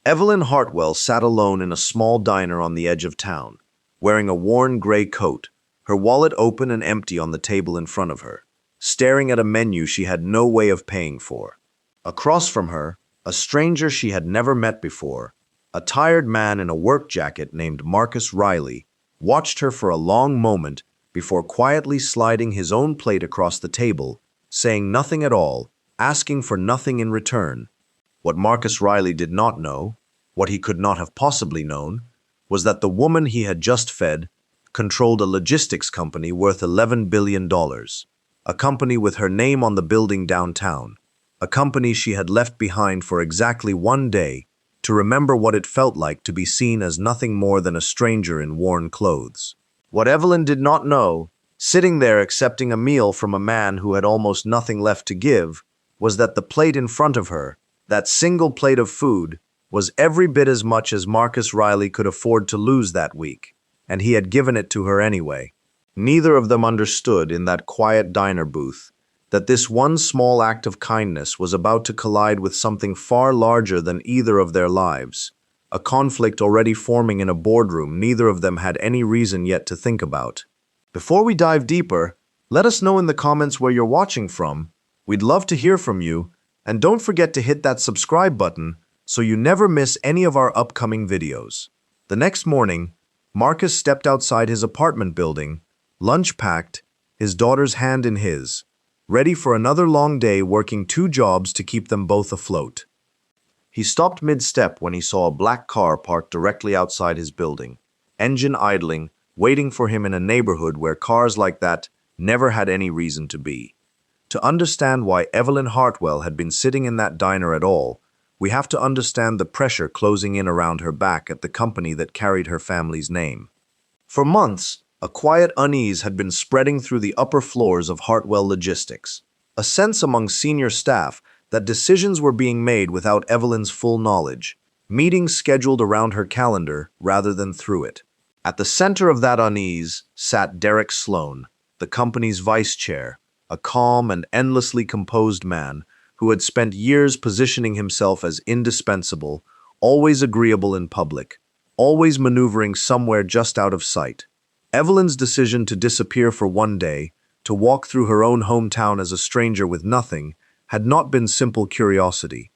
Evelyn Hartwell sat alone in a small diner on the edge of town, wearing a worn gray coat, her wallet open and empty on the table in front of her, staring at a menu she had no way of paying for. Across from her, a stranger she had never met before, a tired man in a work jacket named Reilly, watched her for a long moment before quietly sliding his own plate across the table, saying nothing at all, asking for nothing in return. What Reilly did not know, what he could not have possibly known, was that the woman he had just fed controlled a logistics company worth $11 billion, a company with her name on the building downtown, a company she had left behind for exactly one day to remember what it felt like to be seen as nothing more than a stranger in worn clothes. What Evelyn did not know, sitting there accepting a meal from a man who had almost nothing left to give, was that the plate in front of her, that single plate of food, was every bit as much as Reilly could afford to lose that week, and he had given it to her anyway. Neither of them understood in that quiet diner booth that this one small act of kindness was about to collide with something far larger than either of their lives, a conflict already forming in a boardroom neither of them had any reason yet to think about. Before we dive deeper, let us know in the comments where you're watching from. We'd love to hear from you, and don't forget to hit that subscribe button so you never miss any of our upcoming videos. The next morning, Marcus stepped outside his apartment building, lunch packed, his daughter's hand in his, ready for another long day working 2 jobs to keep them both afloat. He stopped mid-step when he saw a black car parked directly outside his building, engine idling, waiting for him in a neighborhood where cars like that never had any reason to be. To understand why Evelyn Hartwell had been sitting in that diner at all, we have to understand the pressure closing in around her back at the company that carried her family's name. For months, a quiet unease had been spreading through the upper floors of Hartwell Logistics, a sense among senior staff that decisions were being made without Evelyn's full knowledge, meetings scheduled around her calendar rather than through it. At the center of that unease sat Derek Sloan, the company's vice chair, a calm and endlessly composed man who had spent years positioning himself as indispensable, always agreeable in public, always maneuvering somewhere just out of sight. Evelyn's decision to disappear for one day, to walk through her own hometown as a stranger with nothing, had not been simple curiosity.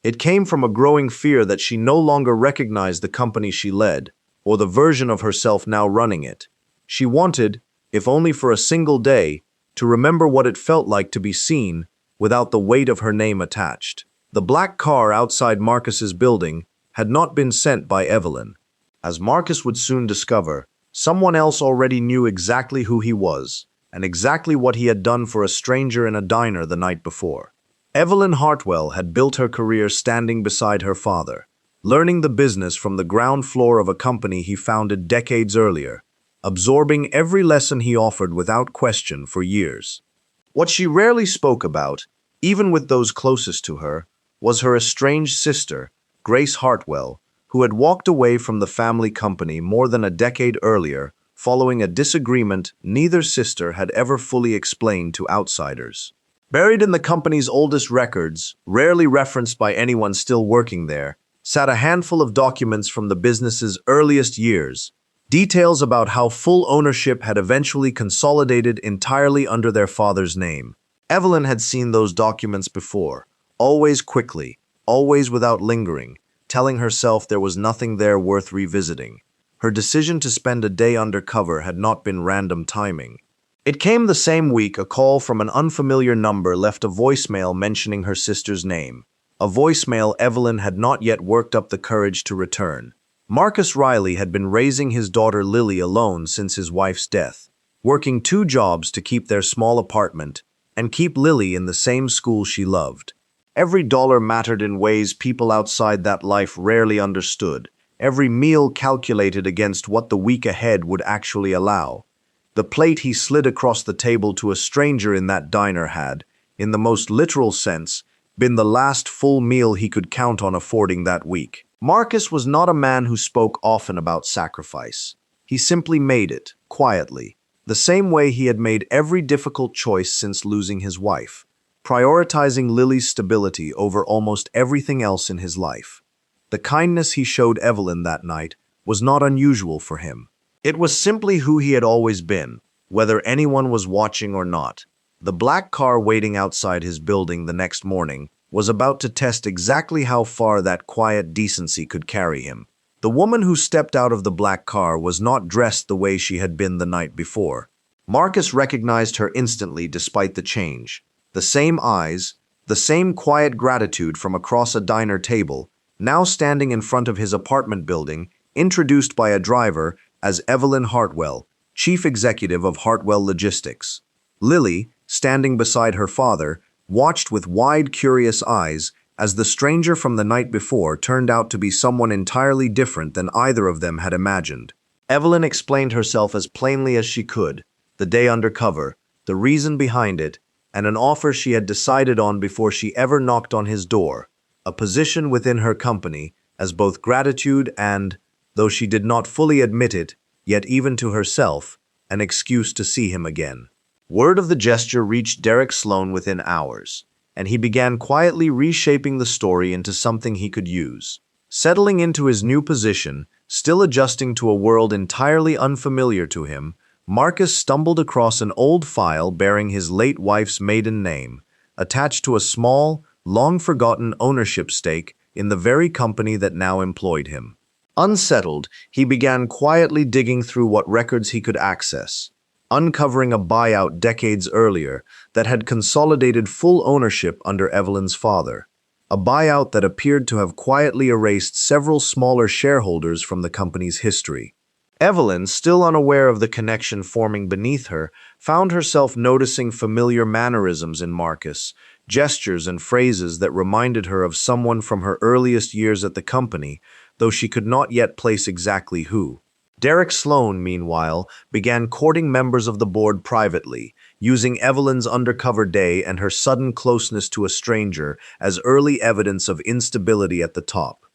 It came from a growing fear that she no longer recognized the company she led, or the version of herself now running it. She wanted, if only for a single day, to remember what it felt like to be seen without the weight of her name attached. The black car outside Marcus's building had not been sent by Evelyn. As Marcus would soon discover, someone else already knew exactly who he was and exactly what he had done for a stranger in a diner the night before. Evelyn Hartwell had built her career standing beside her father, learning the business from the ground floor of a company he founded decades earlier, absorbing every lesson he offered without question for years. What she rarely spoke about, even with those closest to her, was her estranged sister, Grace Hartwell, who had walked away from the family company more than a decade earlier, following a disagreement neither sister had ever fully explained to outsiders. Buried in the company's oldest records, rarely referenced by anyone still working there, sat a handful of documents from the business's earliest years, details about how full ownership had eventually consolidated entirely under their father's name. Evelyn had seen those documents before, always quickly, always without lingering, telling herself there was nothing there worth revisiting. Her decision to spend a day undercover had not been random timing. It came the same week a call from an unfamiliar number left a voicemail mentioning her sister's name, a voicemail Evelyn had not yet worked up the courage to return. Marcus Reilly had been raising his daughter Lily alone since his wife's death, working 2 jobs to keep their small apartment and keep Lily in the same school she loved. Every dollar mattered in ways people outside that life rarely understood, every meal calculated against what the week ahead would actually allow. The plate he slid across the table to a stranger in that diner had, in the most literal sense, been the last full meal he could count on affording that week. Marcus was not a man who spoke often about sacrifice. He simply made it, quietly, the same way he had made every difficult choice since losing his wife, prioritizing Lily's stability over almost everything else in his life. The kindness he showed Evelyn that night was not unusual for him. It was simply who he had always been, whether anyone was watching or not. The black car waiting outside his building the next morning was about to test exactly how far that quiet decency could carry him. The woman who stepped out of the black car was not dressed the way she had been the night before. Marcus recognized her instantly despite the change. The same eyes, the same quiet gratitude from across a diner table, now standing in front of his apartment building, introduced by a driver as Evelyn Hartwell, chief executive of Hartwell Logistics. Lily, standing beside her father, watched with wide, curious eyes as the stranger from the night before turned out to be someone entirely different than either of them had imagined. Evelyn explained herself as plainly as she could, the day undercover, the reason behind it, and an offer she had decided on before she ever knocked on his door, a position within her company as both gratitude and, though she did not fully admit it, yet even to herself, an excuse to see him again. Word of the gesture reached Derek Sloan within hours, and he began quietly reshaping the story into something he could use. Settling into his new position, still adjusting to a world entirely unfamiliar to him, Marcus stumbled across an old file bearing his late wife's maiden name, attached to a small, long-forgotten ownership stake in the very company that now employed him. Unsettled, he began quietly digging through what records he could access, uncovering a buyout decades earlier that had consolidated full ownership under Evelyn's father, a buyout that appeared to have quietly erased several smaller shareholders from the company's history. Evelyn, still unaware of the connection forming beneath her, found herself noticing familiar mannerisms in Marcus, gestures and phrases that reminded her of someone from her earliest years at the company, though she could not yet place exactly who. Derek Sloan, meanwhile, began courting members of the board privately, using Evelyn's undercover day and her sudden closeness to a stranger as early evidence of instability at the top.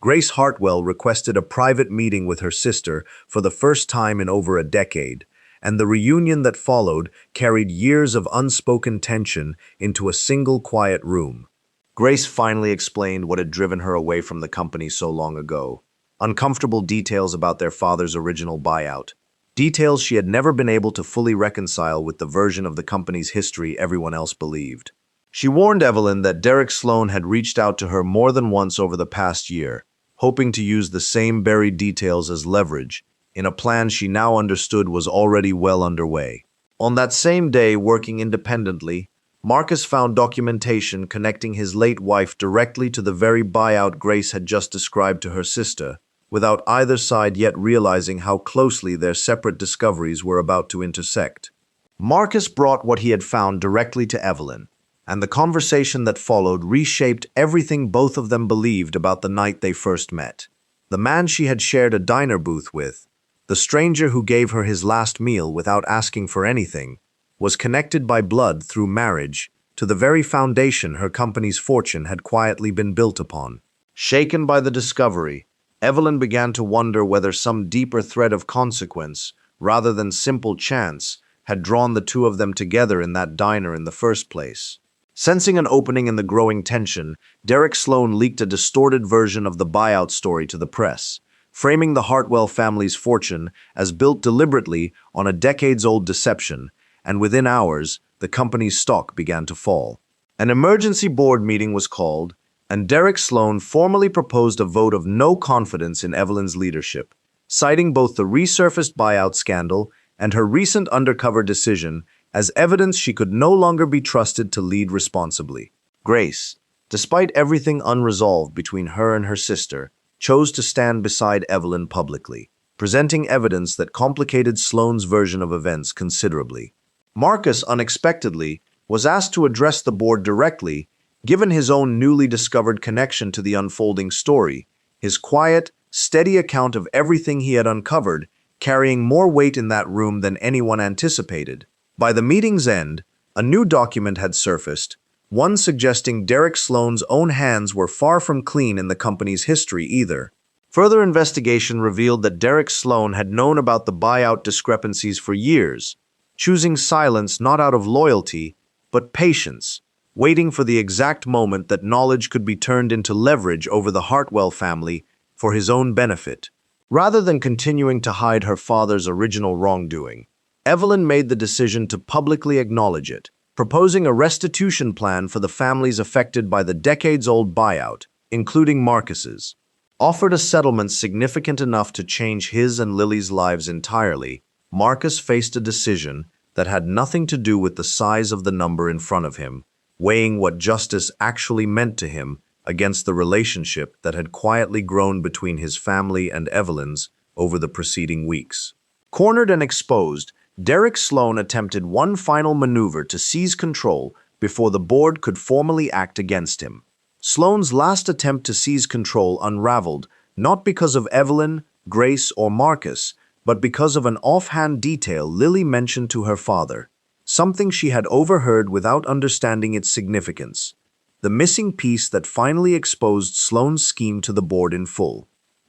Grace Hartwell requested a private meeting with her sister for the first time in over a decade, and the reunion that followed carried years of unspoken tension into a single quiet room. Grace finally explained what had driven her away from the company so long ago. Uncomfortable details about their father's original buyout. Details she had never been able to fully reconcile with the version of the company's history everyone else believed. She warned Evelyn that Derek Sloan had reached out to her more than once over the past year, hoping to use the same buried details as leverage, in a plan she now understood was already well underway. On that same day, working independently, Marcus found documentation connecting his late wife directly to the very buyout Grace had just described to her sister, without either side yet realizing how closely their separate discoveries were about to intersect. Marcus brought what he had found directly to Evelyn, and the conversation that followed reshaped everything both of them believed about the night they first met. The man she had shared a diner booth with, the stranger who gave her his last meal without asking for anything, was connected by blood through marriage to the very foundation her company's fortune had quietly been built upon. Shaken by the discovery, Evelyn began to wonder whether some deeper thread of consequence, rather than simple chance, had drawn the two of them together in that diner in the first place. Sensing an opening in the growing tension, Derek Sloan leaked a distorted version of the buyout story to the press, framing the Hartwell family's fortune as built deliberately on a decades-old deception, and within hours, the company's stock began to fall. An emergency board meeting was called, and Derek Sloan formally proposed a vote of no confidence in Evelyn's leadership, citing both the resurfaced buyout scandal and her recent undercover decision as evidence she could no longer be trusted to lead responsibly. Grace, despite everything unresolved between her and her sister, chose to stand beside Evelyn publicly, presenting evidence that complicated Sloan's version of events considerably. Marcus, unexpectedly, was asked to address the board directly, given his own newly discovered connection to the unfolding story, his quiet, steady account of everything he had uncovered, carrying more weight in that room than anyone anticipated. By the meeting's end, a new document had surfaced, one suggesting Derek Sloan's own hands were far from clean in the company's history either. Further investigation revealed that Derek Sloan had known about the buyout discrepancies for years, choosing silence not out of loyalty, but patience, waiting for the exact moment that knowledge could be turned into leverage over the Hartwell family for his own benefit. Rather than continuing to hide her father's original wrongdoing, Evelyn made the decision to publicly acknowledge it, proposing a restitution plan for the families affected by the decades-old buyout, including Marcus's. Offered a settlement significant enough to change his and Lily's lives entirely, Marcus faced a decision that had nothing to do with the size of the number in front of him, weighing what justice actually meant to him against the relationship that had quietly grown between his family and Evelyn's over the preceding weeks. Cornered and exposed, Derek Sloan attempted one final maneuver to seize control before the board could formally act against him. Sloan's last attempt to seize control unraveled not because of Evelyn, Grace, or Marcus, but because of an offhand detail Lily mentioned to her father, something she had overheard without understanding its significance. The missing piece that finally exposed Sloan's scheme to the board in full.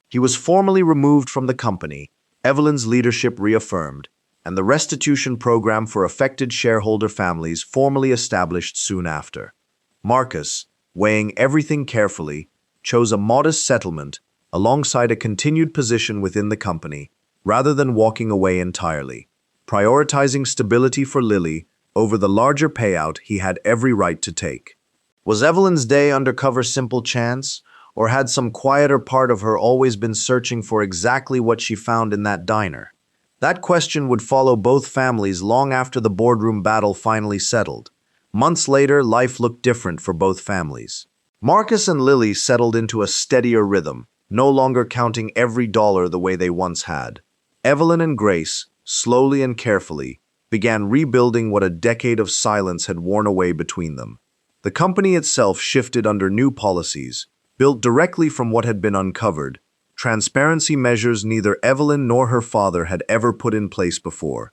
He was formally removed from the company, Evelyn's leadership reaffirmed, and the restitution program for affected shareholder families formally established soon after. Marcus, weighing everything carefully, chose a modest settlement alongside a continued position within the company, rather than walking away entirely, prioritizing stability for Lily over the larger payout he had every right to take. Was Evelyn's day undercover simple chance, or had some quieter part of her always been searching for exactly what she found in that diner? That question would follow both families long after the boardroom battle finally settled. Months later, life looked different for both families. Marcus and Lily settled into a steadier rhythm, no longer counting every dollar the way they once had. Evelyn and Grace, slowly and carefully, began rebuilding what a decade of silence had worn away between them. The company itself shifted under new policies, built directly from what had been uncovered, transparency measures neither Evelyn nor her father had ever put in place before.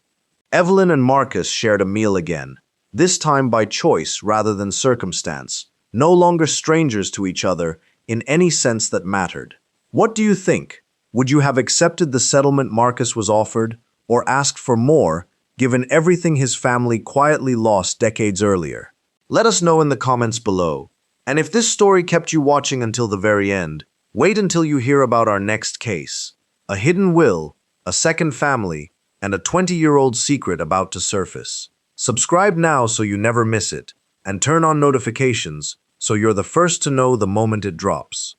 Evelyn and Marcus shared a meal again, this time by choice rather than circumstance, no longer strangers to each other in any sense that mattered. What do you think? Would you have accepted the settlement Marcus was offered, or asked for more, given everything his family quietly lost decades earlier? Let us know in the comments below. And if this story kept you watching until the very end, wait until you hear about our next case. A hidden will, a second family, and a 20-year-old secret about to surface. Subscribe now so you never miss it, and turn on notifications so you're the first to know the moment it drops.